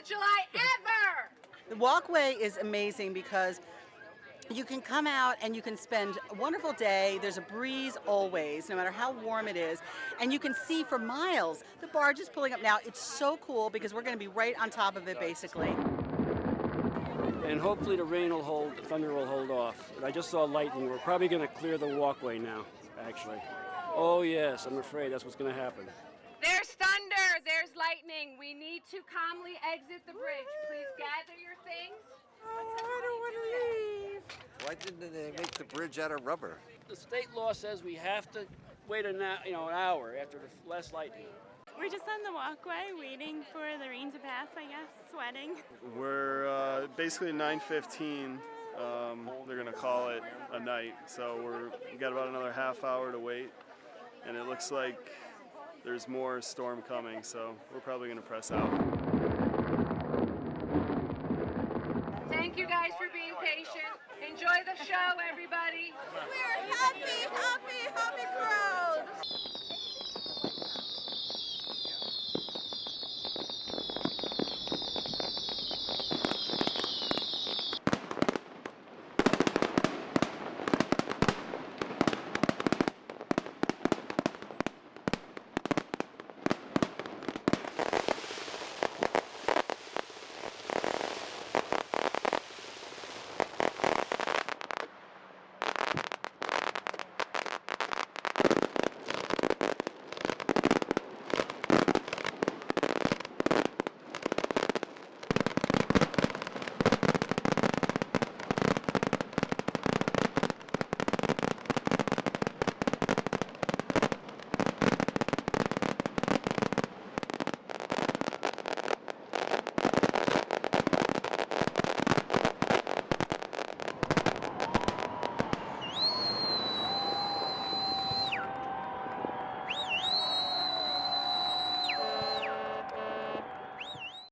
of July ever! The Walkway is amazing because you can come out and you can spend a wonderful day. There's a breeze always, no matter how warm it is. And you can see for miles. The barge is pulling up now. It's so cool because we're going to be right on top of it, basically. And hopefully the rain will hold, the thunder will hold off. I just saw lightning. We're probably going to clear the walkway now, actually. Oh yes, I'm afraid that's what's going to happen. There's thunder, there's lightning. We need to calmly exit the bridge. Please gather your things. Oh, I don't want to leave. Why didn't they make the bridge out of rubber? The state law says we have to wait an hour after the last lightning. We're just on the walkway waiting for the rain to pass, I guess, sweating. We're basically 9:15. They're going to call it a night. So we got about another half hour to wait. And it looks like there's more storm coming, so we're probably going to press out. Thank you guys for being patient. Enjoy the show, everybody. We're happy crowd.